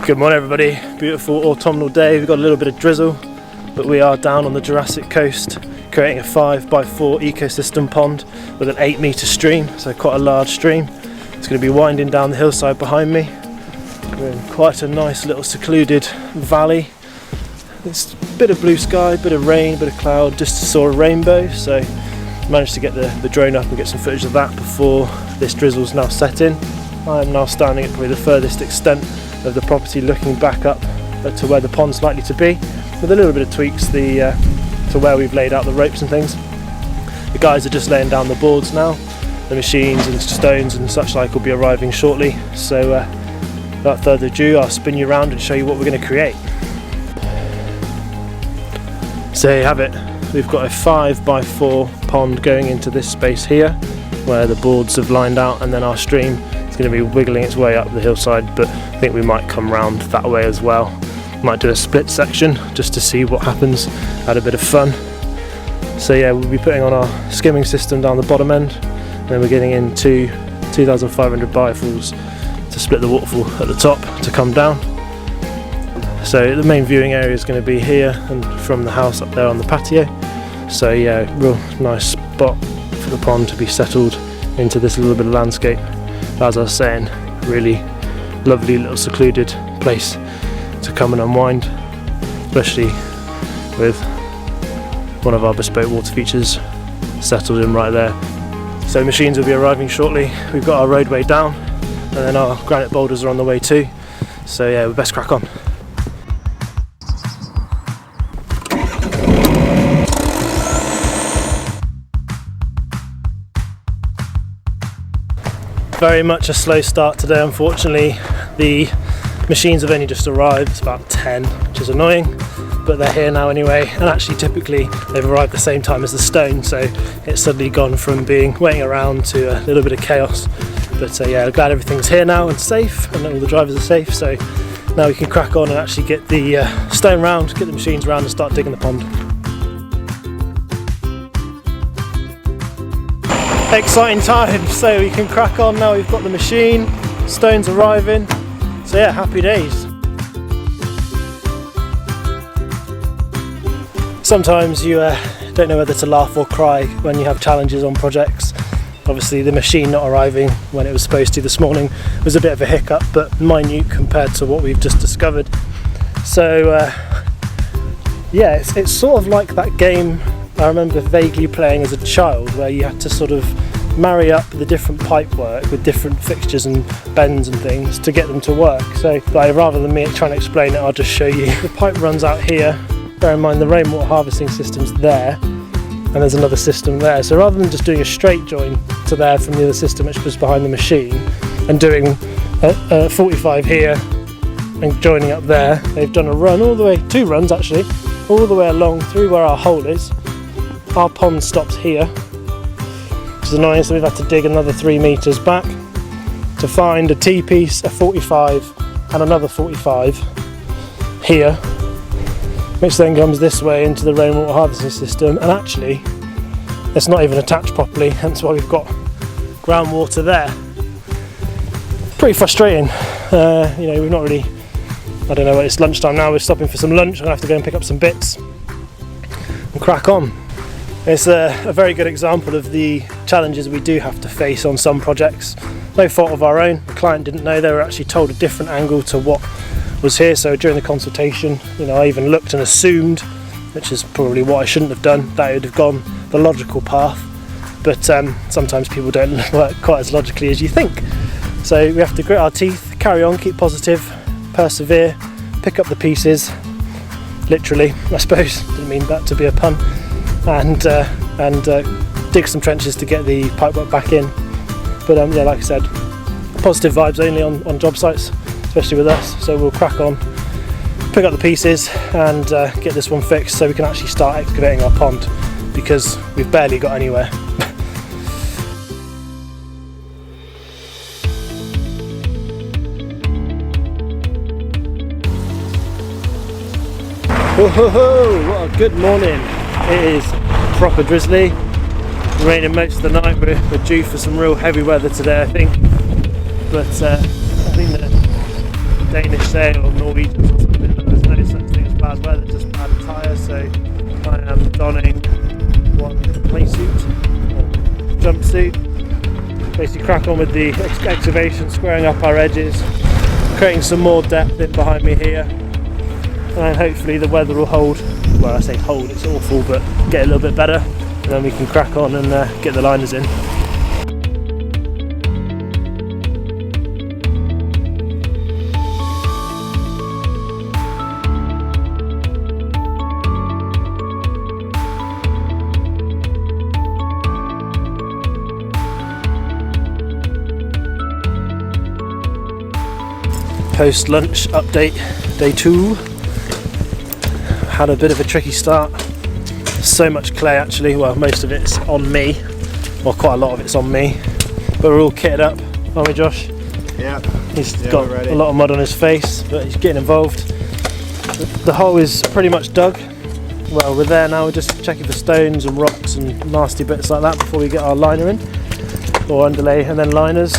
Good morning everybody, beautiful autumnal day. We've got a little bit of drizzle, but we are down on the Jurassic coast creating a 5x4 ecosystem pond with an 8-metre stream, so quite a large stream. It's going to be winding down the hillside behind me. We're in quite a nice little secluded valley. It's a bit of blue sky, a bit of rain, a bit of cloud, just saw a rainbow, so managed to get the drone up and get some footage of that before this drizzle's now set in. I am now standing at probably the furthest extent of the property, looking back up to where the pond's likely to be, with a little bit of tweaks to where we've laid out the ropes and things. The guys are just laying down the boards now. The machines and stones and such like will be arriving shortly, so without further ado, I'll spin you around and show you what we're going to create. So there you have it. We've got a 5x4 pond going into this space here where the boards have lined out, and then our stream is going to be wiggling its way up the hillside, but I think we might come round that way as well. Might do a split section just to see what happens, add a bit of fun. So yeah, we'll be putting on our skimming system down the bottom end, and then we're getting into 2,500 biofalls to split the waterfall at the top to come down. So the main viewing area is going to be here and from the house up there on the patio. So yeah, real nice spot for the pond to be settled into this little bit of landscape. As I was saying, really lovely little secluded place to come and unwind, especially with one of our bespoke water features settled in right there. So machines will be arriving shortly. We've got our roadway down, and then our granite boulders are on the way too. So yeah, we best crack on. Very much a slow start today, unfortunately. The machines have only just arrived, it's about 10, which is annoying, but they're here now anyway, and actually typically they've arrived the same time as the stone, so it's suddenly gone from being waiting around to a little bit of chaos. But yeah, I'm glad everything's here now and safe, and all the drivers are safe, so now we can crack on and actually get the stone round, get the machines round and start digging the pond. Exciting times, so we can crack on now. We've got the machine, stones arriving, so yeah, happy days. Sometimes you don't know whether to laugh or cry when you have challenges on projects. Obviously the machine not arriving when it was supposed to this morning was a bit of a hiccup, but minute compared to what we've just discovered. So yeah, it's sort of like that game I remember vaguely playing as a child, where you had to sort of marry up the different pipe work with different fixtures and bends and things to get them to work. So rather than me trying to explain it, I'll just show you. The pipe runs out here. Bear in mind the rainwater harvesting system's there, and there's another system there. So rather than just doing a straight join to there from the other system which was behind the machine, and doing a 45 here and joining up there, they've done a run all the way, 2 runs actually, all the way along through where our hole is. Our pond stops here, which is annoying, so we've had to dig another 3 metres back to find a T-piece, a 45 and another 45 here, which then comes this way into the rainwater harvesting system, and actually it's not even attached properly, hence why we've got groundwater there. Pretty frustrating. You know, we've not really, I don't know, it's lunchtime now, we're stopping for some lunch. I'm gonna have to go and pick up some bits and crack on. It's a very good example of the challenges we do have to face on some projects. No fault of our own. The client didn't know, they were actually told a different angle to what was here, so during the consultation, you know, I even looked and assumed, which is probably what I shouldn't have done, that it would have gone the logical path, but sometimes people don't work quite as logically as you think. So we have to grit our teeth, carry on, keep positive, persevere, pick up the pieces, literally, I suppose, didn't mean that to be a pun, and dig some trenches to get the pipework back in. But yeah, like I said, positive vibes only on job sites, especially with us, so we'll crack on, pick up the pieces and get this one fixed so we can actually start excavating our pond, because we've barely got anywhere. Whoa, what a good morning. It is proper drizzly, raining most of the night. We're due for some real heavy weather today, I think. But I think Danish sail or Norwegians or something, but there's no such thing as bad weather, just bad attire. So I am donning one playsuit or jumpsuit. Basically crack on with the excavation, squaring up our edges, creating some more depth in behind me here, and hopefully the weather will hold. Well, I say hold, it's awful, but get a little bit better, and then we can crack on and get the liners in. Post lunch update, day 2. Had a bit of a tricky start. So much clay actually, well most of it's on me, well quite a lot of it's on me, but we're all kitted up, aren't we Josh? Yeah. He's got a lot of mud on his face, but he's getting involved. The hole is pretty much dug. Well, we're there now, we're just checking for stones and rocks and nasty bits like that before we get our liner in, or underlay and then liners.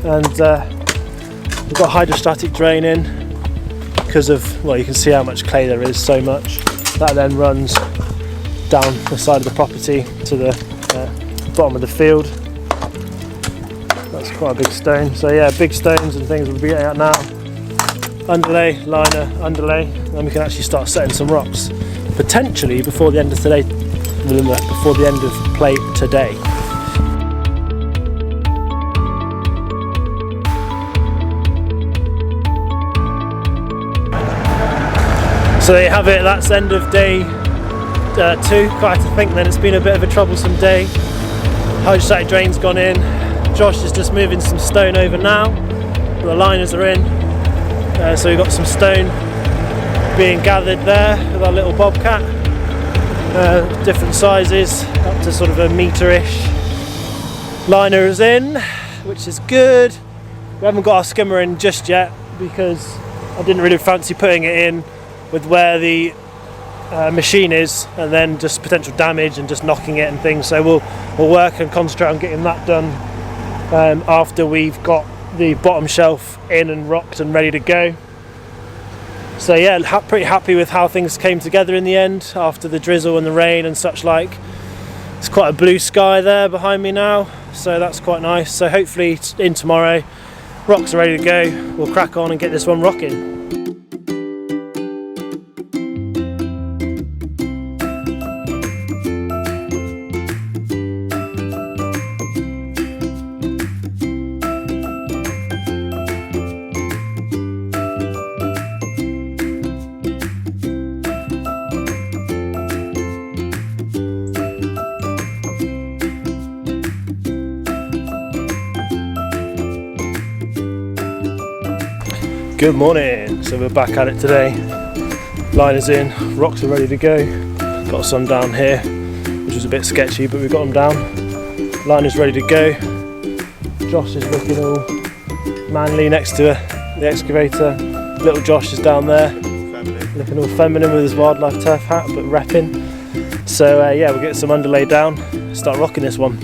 And we've got hydrostatic drain in because of, well, you can see how much clay there is, so much. That then runs down the side of the property to the bottom of the field. That's quite a big stone. So yeah, big stones and things we'll be getting at now. Underlay, liner, underlay, and we can actually start setting some rocks. Potentially before the end of today, before the end of play today. So there you have it, that's end of day 2. Quite to think then, it's been a bit of a troublesome day. Hydrostatic drain's gone in. Josh is just moving some stone over now. The liners are in. So we've got some stone being gathered there with our little bobcat. Different sizes, up to sort of a metre-ish. Liner is in, which is good. We haven't got our skimmer in just yet because I didn't really fancy putting it in with where the machine is, and then just potential damage and just knocking it and things. So we'll work and concentrate on getting that done after we've got the bottom shelf in and rocked and ready to go. So yeah, pretty happy with how things came together in the end after the drizzle and the rain and such like. It's quite a blue sky there behind me now, so that's quite nice. So hopefully in tomorrow, rocks are ready to go. We'll crack on and get this one rocking. Good morning, so we're back at it today. Liners in, rocks are ready to go. Got some down here, which was a bit sketchy, but we've got them down. Liners ready to go. Josh is looking all manly next to the excavator. Little Josh is down there, looking all feminine with his wildlife turf hat, but repping. So yeah, we'll get some underlay down, start rocking this one.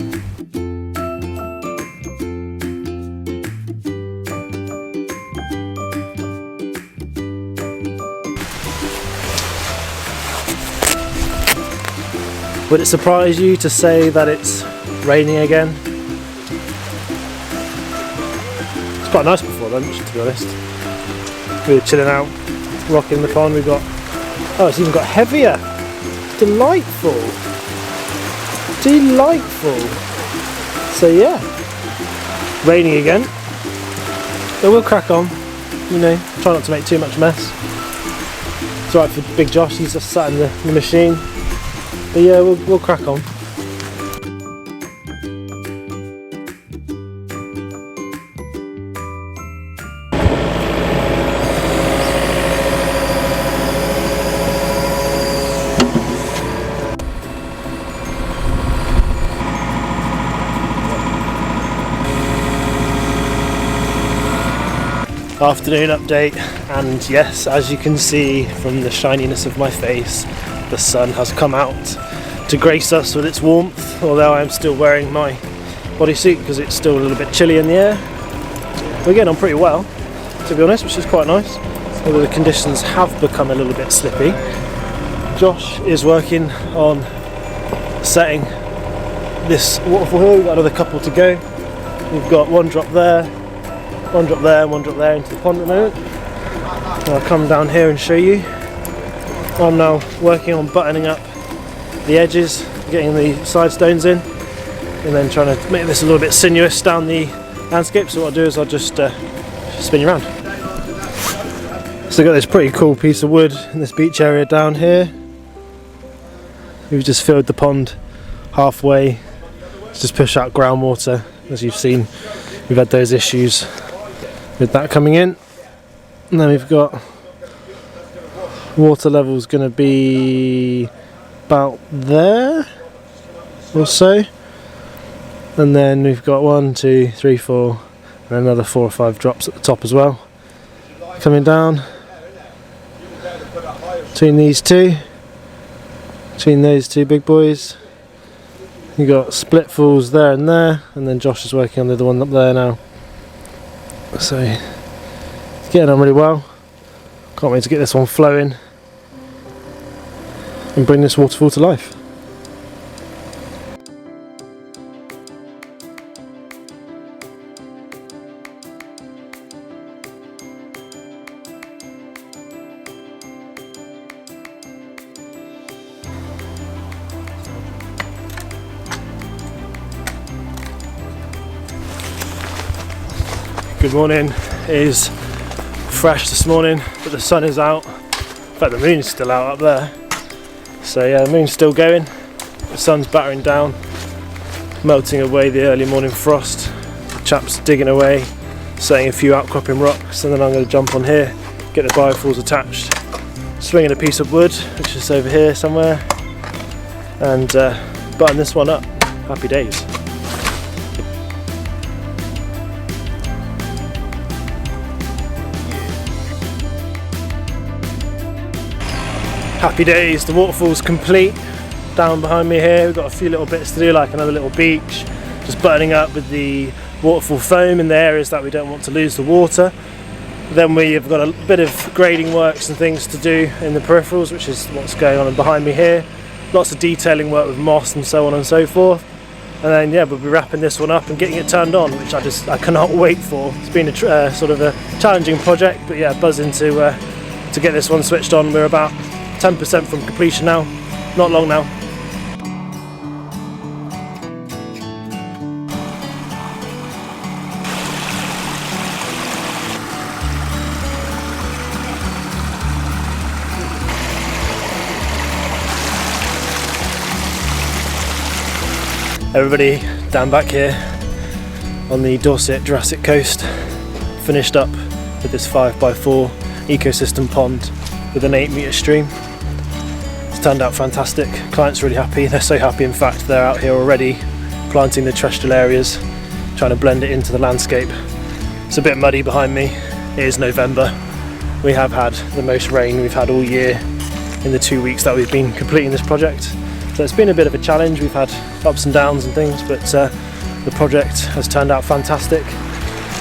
Would it surprise you to say that it's raining again? It's quite nice before lunch, to be honest. We were chilling out, rocking the pond. We've got, oh, it's even got heavier. Delightful. Delightful. So yeah, raining again. But we'll crack on, you know, try not to make too much mess. It's alright for Big Josh, he's just sat in the machine. But yeah, we'll crack on. Afternoon update, and yes, as you can see from the shininess of my face, the sun has come out to grace us with its warmth, although I am still wearing my bodysuit because it's still a little bit chilly in the air. We're getting on pretty well. to be honest, which is quite nice, although the conditions have become a little bit slippy. Josh is working on setting this waterfall hill. We've got another couple to go. We've got one drop there, one drop there, and one drop there into the pond at the moment. And I'll come down here and show you. I'm now working on buttoning up the edges, getting the side stones in, and then trying to make this a little bit sinuous down the landscape. So what I'll do is I'll just spin you around. So I've got this pretty cool piece of wood in this beach area down here. We've just filled the pond halfway to just push out groundwater. As you've seen, we've had those issues with that coming in. And then we've got water levels going to be about there or so. And then we've got 1, 2, 3, 4 and another 4 or 5 drops at the top as well. Coming down between these two, between those two big boys. You've got split falls there, and then Josh is working on the other one up there now. So it's getting on really well. Can't wait to get this one flowing and bring this waterfall to life. Good morning. It is fresh this morning, but the sun is out. In fact, the moon's still out up there. So yeah, the moon's still going. The sun's battering down, melting away the early morning frost. The chap's digging away, setting a few outcropping rocks, and then I'm going to jump on here, get the biofalls attached, swinging a piece of wood, which is over here somewhere, and button this one up. Happy days. Happy days, the waterfall's complete. Down behind me here, we've got a few little bits to do, like another little beach, just buttoning up with the waterfall foam in the areas that we don't want to lose the water. Then we've got a bit of grading works and things to do in the peripherals, which is what's going on behind me here. Lots of detailing work with moss and so on and so forth. And then yeah, we'll be wrapping this one up and getting it turned on, which I cannot wait for. It's been a sort of a challenging project, but yeah, buzzing to get this one switched on. We're about 10% from completion now, not long now. Everybody down back here on the Dorset Jurassic coast, finished up with this 5x4 ecosystem pond with an 8-metre stream. It's turned out fantastic. Clients are really happy. They're so happy, in fact, they're out here already planting the terrestrial areas, trying to blend it into the landscape. It's a bit muddy behind me. It is November. We have had the most rain we've had all year in the 2 weeks that we've been completing this project. So it's been a bit of a challenge. We've had ups and downs and things, but the project has turned out fantastic.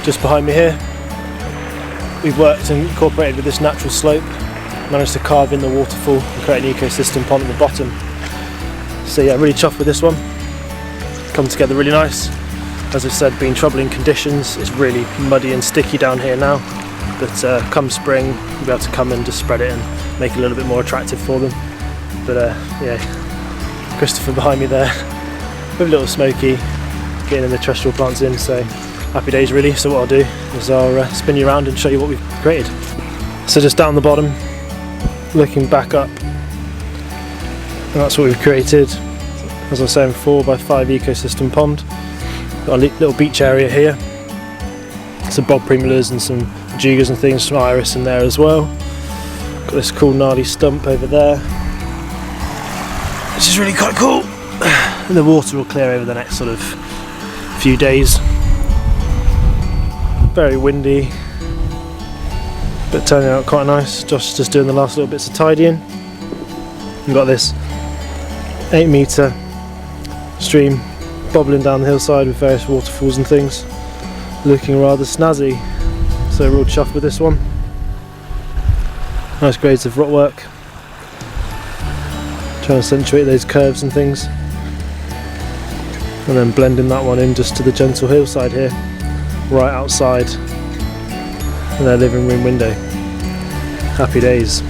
Just behind me here, we've worked and incorporated with this natural slope, managed to carve in the waterfall and create an ecosystem pond at the bottom. So yeah, really chuffed with this one. Come together really nice. As I've said, been troubling conditions. It's really muddy and sticky down here now, but come spring we'll be able to come and just spread it and make it a little bit more attractive for them. But yeah, Christopher behind me there with little Smokey getting the terrestrial plants in, so happy days really. So what I'll do is I'll spin you around and show you what we've created. So just down the bottom, looking back up, and that's what we've created. As I was saying, 4x5 ecosystem pond. Got a little beach area here, some bob primulas and some jugas and things, some iris in there as well. Got this cool gnarly stump over there, which is really quite cool. And the water will clear over the next sort of few days. Very windy, but turning out quite nice. Josh is just doing the last little bits of tidying. We've got this 8-metre stream bobbling down the hillside with various waterfalls and things, looking rather snazzy. So real chuffed with this one. Nice grades of rockwork. Trying to accentuate those curves and things. And then blending that one in just to the gentle hillside here, right outside their living room window. Happy days.